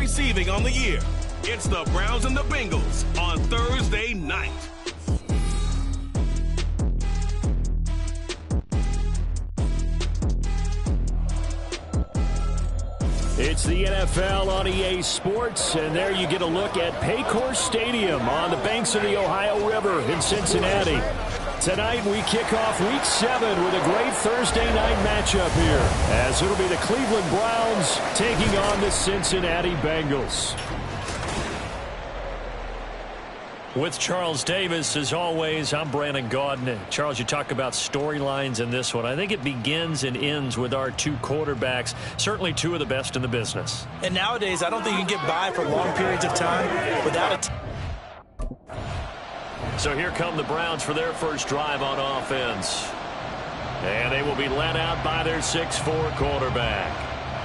receiving on the year. It's the Browns and the Bengals on Thursday night. It's the NFL on EA Sports, and there you get a look at Paycor Stadium on the banks of the Ohio River in Cincinnati. Tonight we kick off Week 7 with a great Thursday night matchup here, as it'll be the Cleveland Browns taking on the Cincinnati Bengals. With Charles Davis, as always, I'm Brandon Gaudin. Charles, you talk about storylines in this one. I think it begins and ends with our two quarterbacks, certainly two of the best in the business. And nowadays, I don't think you can get by for long periods of time without So here come the Browns for their first drive on offense. And they will be led out by their 6'4" quarterback.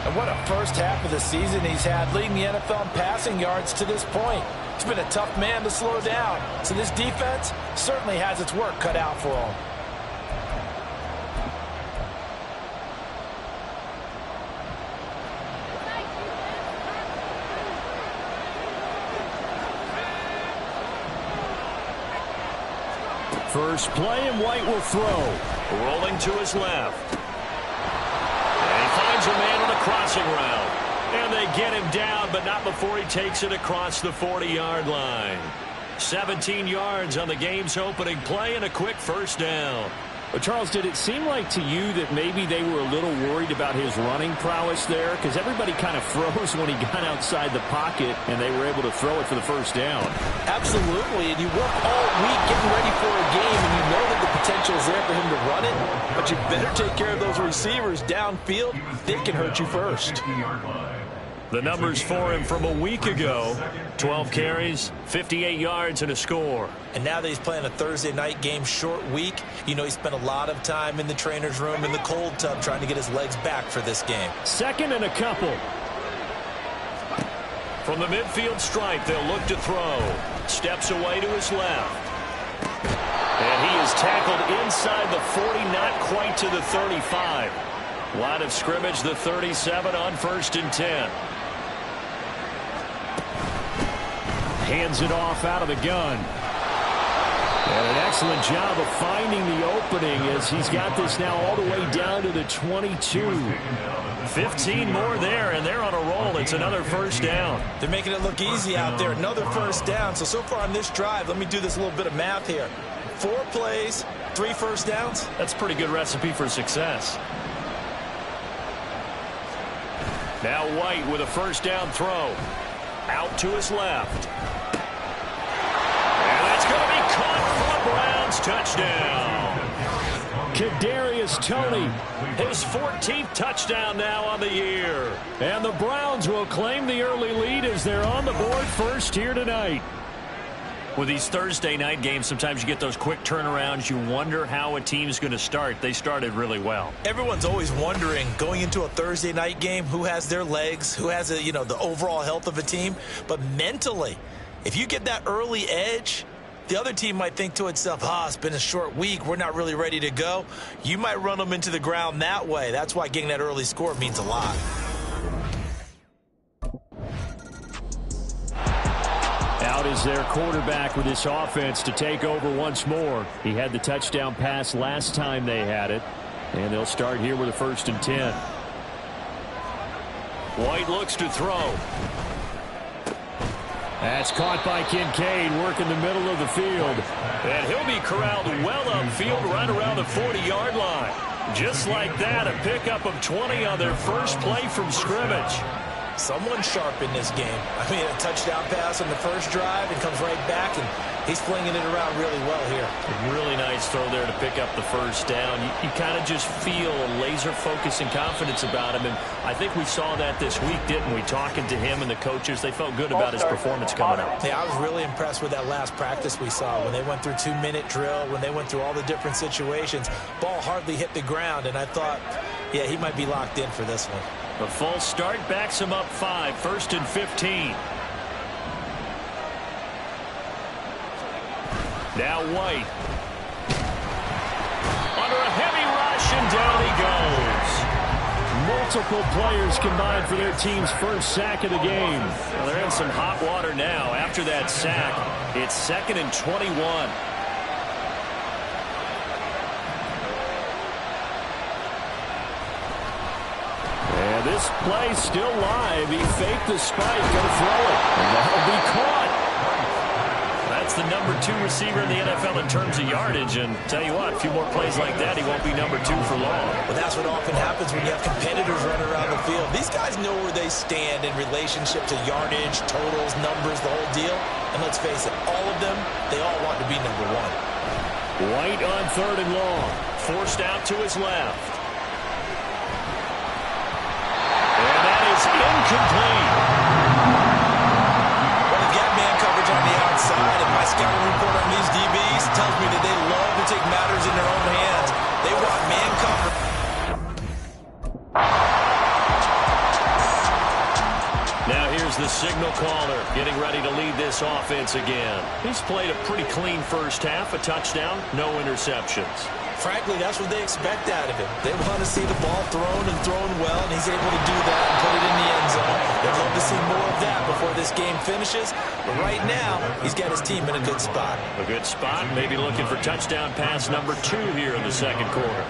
And what a first half of the season he's had, leading the NFL in passing yards to this point. He's been a tough man to slow down. So this defense certainly has its work cut out for him. First play, and White will throw. Rolling to his left. And he finds a man on the crossing route. And they get him down, but not before he takes it across the 40-yard line. 17 yards on the game's opening play and a quick first down. Well, Charles, did it seem like to you that maybe they were a little worried about his running prowess there? Because everybody kind of froze when he got outside the pocket, and they were able to throw it for the first down. Absolutely, and you work all week getting ready for a game, and you know that the potential is there for him to run it, but you better take care of those receivers downfield. They can hurt you first. The numbers for him from a week ago: 12 carries, 58 yards, and a score. And now that he's playing a Thursday night game, short week, you know he spent a lot of time in the trainer's room, in the cold tub, trying to get his legs back for this game. Second and a couple. From the midfield stripe, they'll look to throw. Steps away to his left. And he is tackled inside the 40, not quite to the 35. Line of scrimmage, the 37 on 1st and 10. Hands it off out of the gun. And an excellent job of finding the opening as he's got this now all the way down to the 22. 15 more there, and they're on a roll. It's another first down. They're making it look easy out there. Another first down. So far on this drive, let me do this little bit of math here. 4 plays, 3 first downs. That's a pretty good recipe for success. Now White with a first down throw. Out to his left. And that's going to be caught for a Browns touchdown. Kadarius Toney, his 14th touchdown now on the year. And the Browns will claim the early lead as they're on the board first here tonight. With these Thursday night games, sometimes you get those quick turnarounds. You wonder how a team's going to start. They started really well. Everyone's always wondering, going into a Thursday night game, who has their legs, who has the overall health of a team. But mentally, if you get that early edge, the other team might think to itself, it's been a short week, we're not really ready to go. You might run them into the ground that way. That's why getting that early score means a lot. Out is their quarterback with this offense to take over once more. He had the touchdown pass last time they had it. And they'll start here with a 1st and 10. White looks to throw. That's caught by Kincaid, working the middle of the field. And he'll be corralled well upfield right around the 40-yard line. Just like that, a pickup of 20 on their first play from scrimmage. Someone sharp in this game. I mean, a touchdown pass on the first drive and comes right back, and he's flinging it around really well here. A really nice throw there to pick up the first down. You kind of just feel a laser focus and confidence about him, and I think we saw that this week, didn't we? Talking to him and the coaches, they felt good about his performance coming up. Yeah, I was really impressed with that last practice we saw when they went through 2-minute drill, when they went through all the different situations. Ball hardly hit the ground, and I thought, yeah, he might be locked in for this one. The full start backs him up 5, 1st and 15. Now White. Under a heavy rush, and down he goes. Multiple players combined for their team's first sack of the game. Well, they're in some hot water now. After that sack, it's 2nd and 21. And this play still live. He faked the spike, going to throw it. And that'll be caught. That's the number 2 receiver in the NFL in terms of yardage. And tell you what, a few more plays like that, he won't be number 2 for long. Well, that's what often happens when you have competitors running around the field. These guys know where they stand in relationship to yardage, totals, numbers, the whole deal. And let's face it, all of them, they all want to be number 1. White on 3rd and long. Forced out to his left. And that is incomplete. On the outside, and my scouting report on these DBs tells me that they love to take matters in their own hands. They want man cover. Now here's the signal caller getting ready to lead this offense again. He's played a pretty clean first half, a touchdown, no interceptions. Frankly, that's what they expect out of him. They want to see the ball thrown and thrown well, and he's able to do that and put it in the end zone. They'd love to see more of that before this game finishes. But right now, he's got his team in a good spot. A good spot, maybe looking for touchdown pass number 2 here in the second quarter.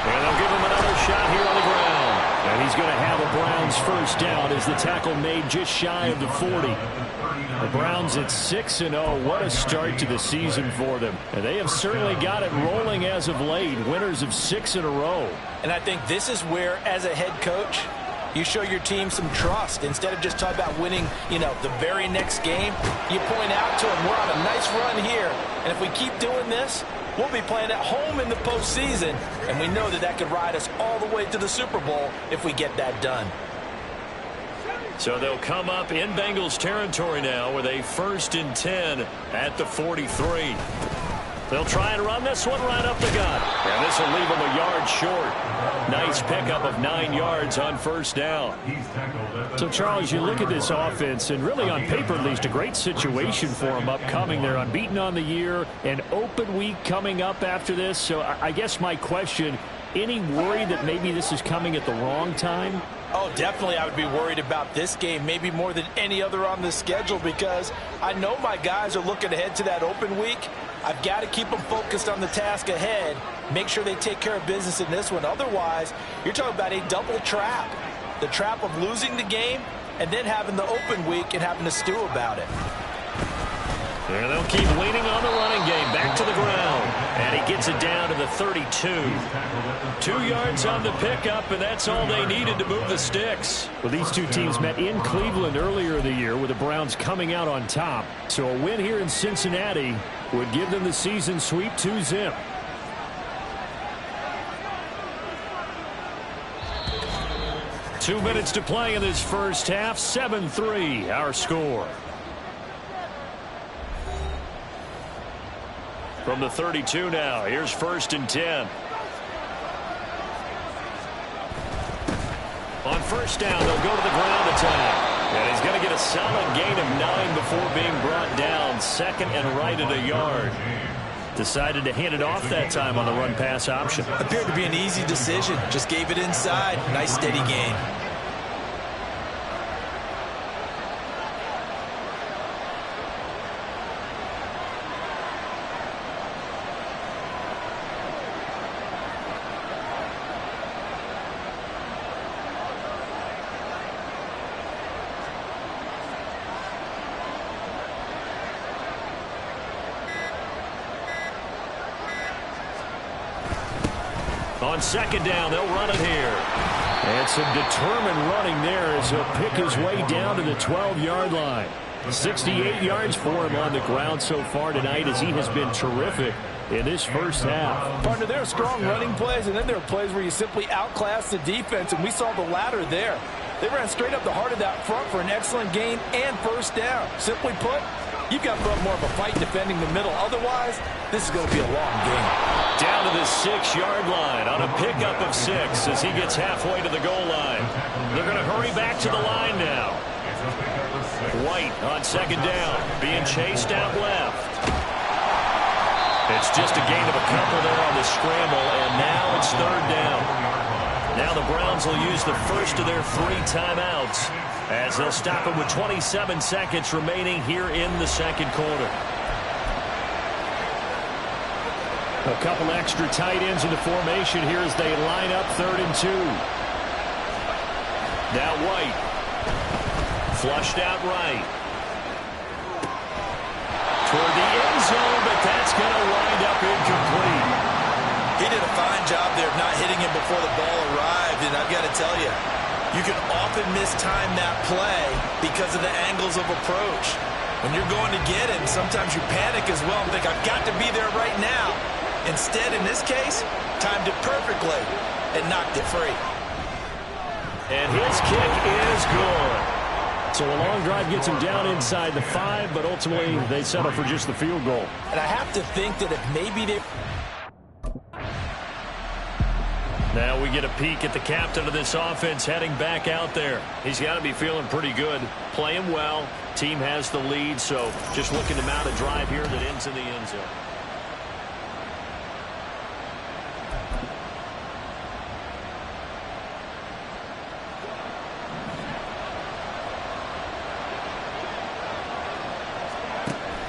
And they'll give him another shot here on the ground. And he's going to have a Browns first down as the tackle made just shy of the 40. The Browns at 6-0. What a start to the season for them. And they have certainly got it rolling as of late. Winners of 6 in a row. And I think this is where, as a head coach, you show your team some trust. Instead of just talking about winning, the very next game, you point out to them, we're on a nice run here. And if we keep doing this, we'll be playing at home in the postseason. And we know that that could ride us all the way to the Super Bowl if we get that done. So they'll come up in Bengals territory now with a 1st and 10 at the 43. They'll try and run this one right up the gut. And this will leave them a yard short. Nice pickup of 9 yards on first down. So, Charles, you look at this offense, and really on paper at least, a great situation for them upcoming. They're unbeaten on the year, an open week coming up after this. So I guess my question, any worry that maybe this is coming at the wrong time? Oh, definitely I would be worried about this game, maybe more than any other on the schedule, because I know my guys are looking ahead to that open week. I've got to keep them focused on the task ahead, make sure they take care of business in this one. Otherwise, you're talking about a double trap. The trap of losing the game and then having the open week and having to stew about it. And they'll keep leaning on the running game. Back to the ground. And he gets it down to the 32. 2 yards on the pickup, and that's all they needed to move the sticks. Well, these two teams met in Cleveland earlier in the year with the Browns coming out on top. So a win here in Cincinnati would give them the season sweep 2-0. Two minutes to play in this first half. 7-3, our score. From the 32 now, here's 1st and 10. On first down, they'll go to the ground attack. And he's going to get a solid gain of 9 before being brought down. 2nd and right at a yard. Decided to hand it off that time on the run-pass option. Appeared to be an easy decision. Just gave it inside. Nice steady gain. On second down, they'll run it here. And some determined running there as he'll pick his way down to the 12-yard line. 68 yards for him on the ground so far tonight as he has been terrific in this first half. Partner, there are strong running plays, and then there are plays where you simply outclass the defense, and we saw the latter there. They ran straight up the heart of that front for an excellent gain and first down. Simply put, you've got to put up more of a fight defending the middle. Otherwise, this is going to be a long game. Down to the 6-yard line on a pickup of 6 as he gets halfway to the goal line. They're going to hurry back to the line now. White on second down, being chased out left. It's just a gain of a couple there on the scramble, and now it's third down. Now the Browns will use the first of their 3 timeouts as they'll stop it with 27 seconds remaining here in the second quarter. A couple extra tight ends in the formation here as they line up 3rd and 2. Now White. Flushed out right. Toward the end zone, but that's going to wind up incomplete. He did a fine job there of not hitting him before the ball arrived, and I've got to tell you, you can often mistime that play because of the angles of approach. When you're going to get him, sometimes you panic as well and think, I've got to be there right now. Instead, in this case, timed it perfectly and knocked it free. And his kick is good. So a long drive gets him down inside the 5, but ultimately they settle for just the field goal. And I have to think that if maybe they... Now we get a peek at the captain of this offense heading back out there. He's got to be feeling pretty good, playing well. Team has the lead, so just looking to mount a drive here that ends in the end zone.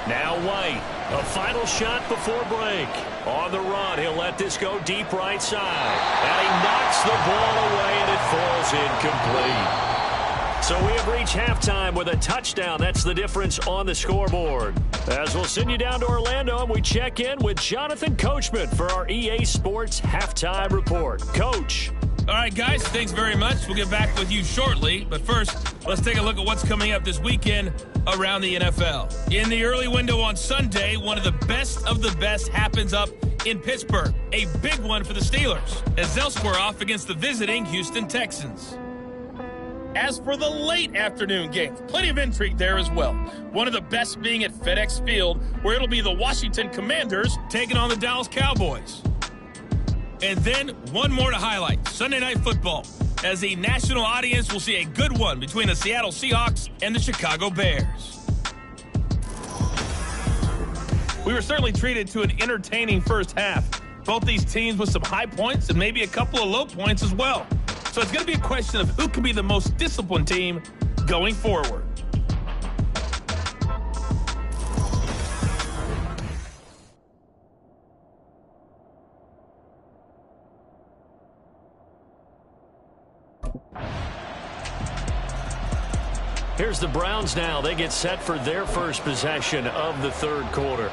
Now White, a final shot before break. On the run, he'll let this go deep right side. And he knocks the ball away, and it falls incomplete. So we have reached halftime with a touchdown. That's the difference on the scoreboard. As we'll send you down to Orlando, and we check in with Jonathan Coachman for our EA Sports Halftime Report. Coach. All right, guys, thanks very much. We'll get back with you shortly. But first, let's take a look at what's coming up this weekend around the NFL. In the early window on Sunday, one of the best happens up in Pittsburgh. A big one for the Steelers, as they'll square off against the visiting Houston Texans. As for the late afternoon games, plenty of intrigue there as well. One of the best being at FedEx Field, where it'll be the Washington Commanders taking on the Dallas Cowboys. And then one more to highlight, Sunday Night Football, as the national audience will see a good one between the Seattle Seahawks and the Chicago Bears. We were certainly treated to an entertaining first half. Both these teams with some high points and maybe a couple of low points as well. So it's going to be a question of who can be the most disciplined team going forward. Here's the Browns now. They get set for their first possession of the third quarter.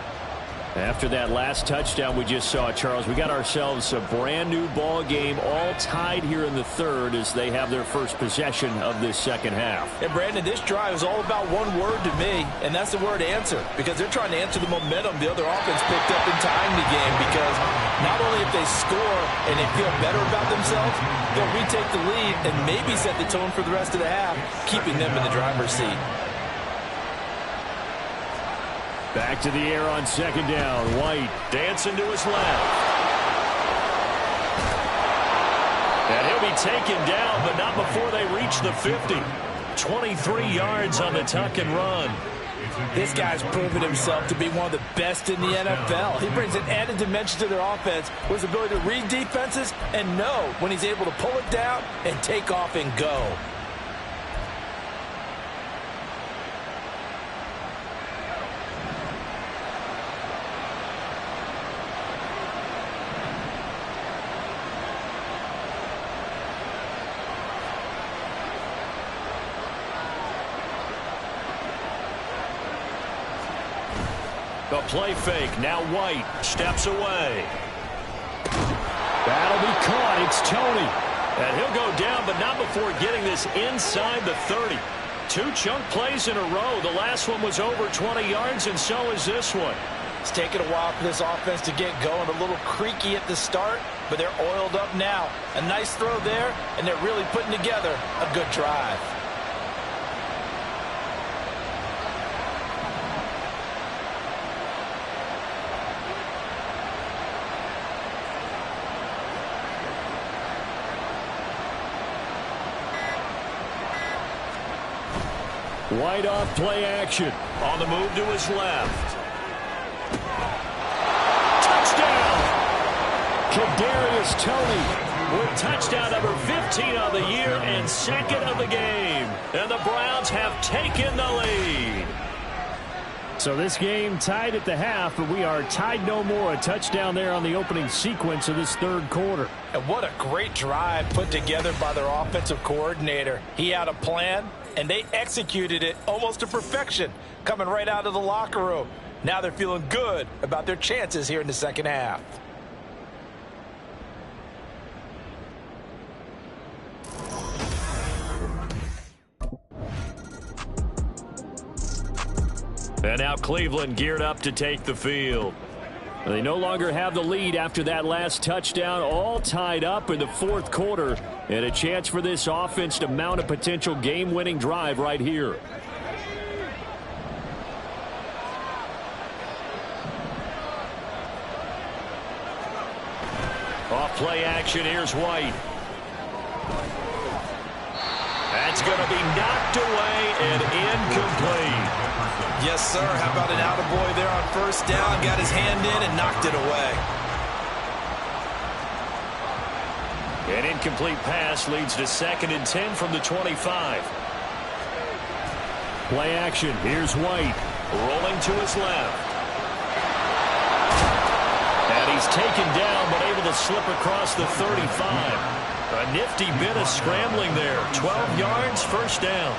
After that last touchdown we just saw, Charles, we got ourselves a brand new ball game, all tied here in the third as they have their first possession of this second half. And Brandon, this drive is all about one word to me, and that's the word answer, because they're trying to answer the momentum the other offense picked up in tying the game, because not only if they score and they feel better about themselves, they'll retake the lead and maybe set the tone for the rest of the half, keeping them in the driver's seat. Back to the air on second down. White dancing to his left. And he'll be taken down, but not before they reach the 50. 23 yards on the tuck and run. This guy's proven himself to be one of the best in the NFL. He brings an added dimension to their offense with his ability to read defenses and know when he's able to pull it down and take off and go. A play fake. Now White steps away. That'll be caught. It's Tony. And he'll go down, but not before getting this inside the 30. 2 chunk plays in a row. The last one was over 20 yards, and so is this one. It's taken a while for this offense to get going. A little creaky at the start, but they're oiled up now. A nice throw there, and they're really putting together a good drive. White off play action. On the move to his left. Kadarius Toney with touchdown number 15 on the year and second of the game. And the Browns have taken the lead. So this game tied at the half, but we are tied no more. A touchdown there on the opening sequence of this third quarter. And what a great drive put together by their offensive coordinator. He had a plan, and they executed it almost to perfection, coming right out of the locker room. Now they're feeling good about their chances here in the second half. And now Cleveland geared up to take the field. They no longer have the lead after that last touchdown, all tied up in the fourth quarter, and a chance for this offense to mount a potential game-winning drive right here. Off play action, here's White. That's going to be knocked away and incomplete. Yes, sir. How about an attaboy there on first down? Got his hand in and knocked it away. An incomplete pass leads to 2nd and 10 from the 25. Play action. Here's White. Rolling to his left. And he's taken down but able to slip across the 35. A nifty bit of scrambling there. 12 yards, first down.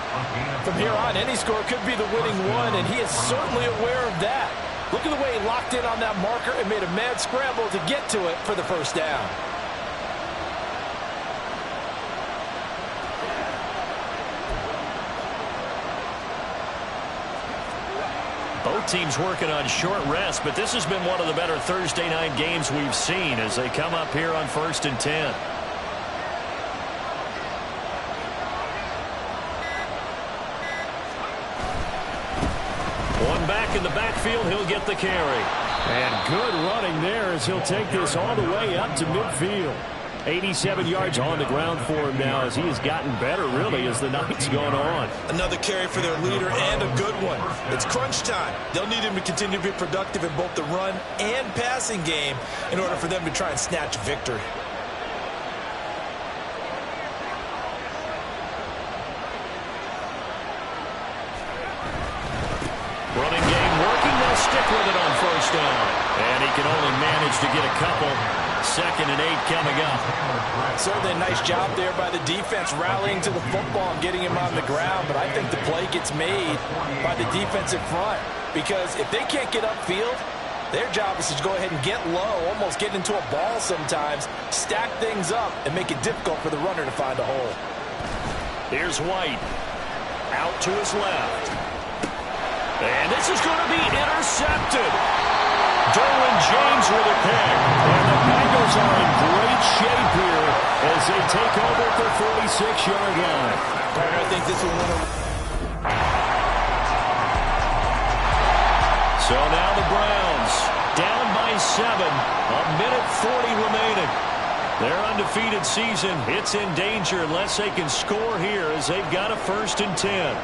From here on, any score could be the winning one, and he is certainly aware of that. Look at the way he locked in on that marker and made a mad scramble to get to it for the first down. Both teams working on short rest, but this has been one of the better Thursday night games we've seen as they come up here on 1st and 10. One back in the backfield, he'll get the carry. And good running there as he'll take this all the way up to midfield. 87 yards on the ground for him now as he has gotten better, really, as the night's gone on. Another carry for their leader and a good one. It's crunch time. They'll need him to continue to be productive in both the run and passing game in order for them to try and snatch victory. Running game working. They'll stick with it on first down. And he can only manage to get a couple. 2nd and 8 coming up. Certainly a nice job there by the defense rallying to the football and getting him on the ground, but I think the play gets made by the defensive front because if they can't get upfield, their job is to go ahead and get low, almost get into a ball sometimes, stack things up, and make it difficult for the runner to find a hole. Here's White. Out to his left. And this is going to be intercepted. Derwin James with a pick. And the Bengals are in great shape here as they take over at the 46-yard line. I think this will win a... So now the Browns down by 7. A minute 40 remaining. Their undefeated season, it's in danger unless they can score here as they've got a 1st and 10.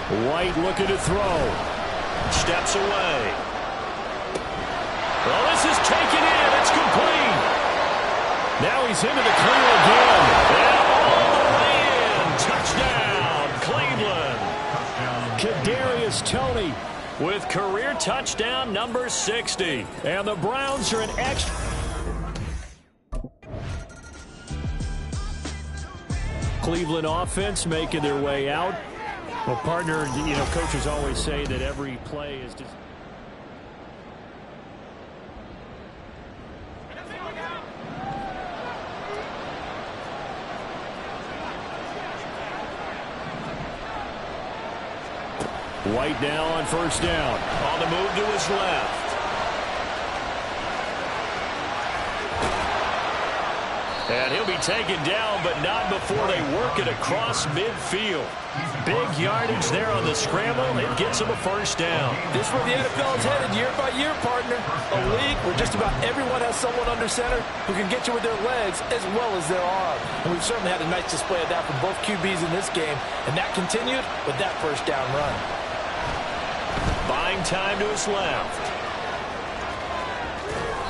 White looking to throw. Steps away. Well, this is taken in. It's complete. Now he's into the clear again. And all the way in. Touchdown, Cleveland. Kadarius Toney With career touchdown number 60. And the Browns are an extra. Cleveland offense making their way out. Well, partner, coaches always say that every play is just... White now on first down. On the move to his left. And he'll be taken down, but not before they work it across midfield. Big yardage there on the scramble. It gets him a first down. This is where the NFL is headed year by year, partner. A league where just about everyone has someone under center who can get you with their legs as well as their arm. And we've certainly had a nice display of that from both QBs in this game. And that continued with that first down run. Buying time to his left.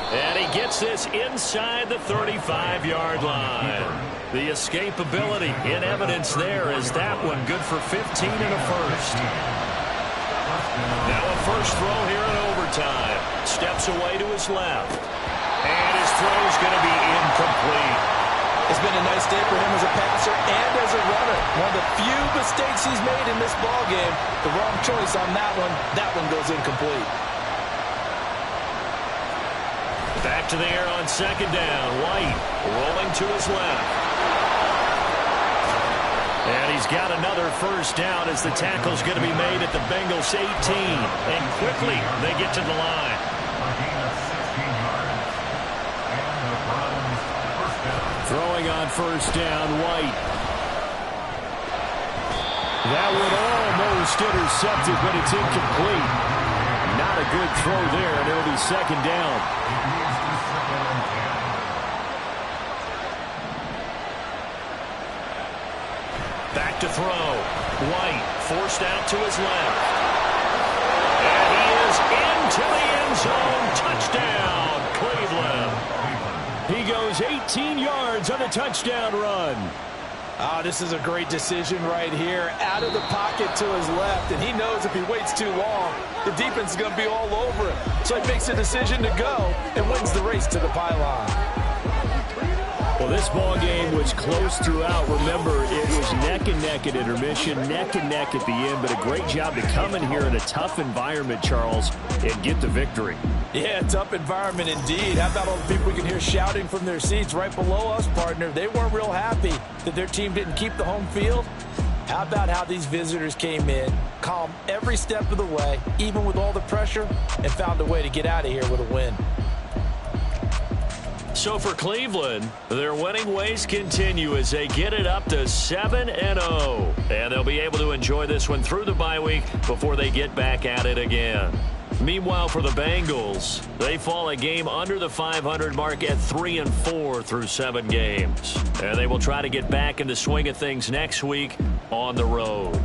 And he gets this inside the 35-yard line. The escapability in evidence there as that one good for 15 and a first. Now a first throw here in overtime. Steps away to his left. And his throw is going to be incomplete. It's been a nice day for him as a passer and as a runner. One of the few mistakes he's made in this ballgame. The wrong choice on that one. That one goes incomplete. Back to the air on second down. White rolling to his left. And he's got another first down as the tackle's going to be made at the Bengals 18. And quickly they get to the line. Throwing on first down, White. That one almost intercepted, but it's incomplete. Not a good throw there, and it'll be second down. Back to throw. White forced out to his left. And he is into the end zone. Touchdown, Cleveland. He goes 18 yards on a touchdown run. Oh, this is a great decision right here. Out of the pocket to his left, and he knows if he waits too long, the defense is going to be all over him. So he makes a decision to go and wins the race to the pylon. Well, this ball game was close throughout. Remember, it was neck and neck at intermission, neck and neck at the end, but a great job to come in here in a tough environment, Charles, and get the victory. Yeah, tough environment indeed. How about all the people we can hear shouting from their seats right below us, partner? They weren't real happy that their team didn't keep the home field. How about how these visitors came in, calm every step of the way, even with all the pressure, and found a way to get out of here with a win. So for Cleveland, their winning ways continue as they get it up to 7-0. And they'll be able to enjoy this one through the bye week before they get back at it again. Meanwhile, for the Bengals, they fall a game under the 500 mark at 3-4 through 7 games. And they will try to get back in the swing of things next week on the road.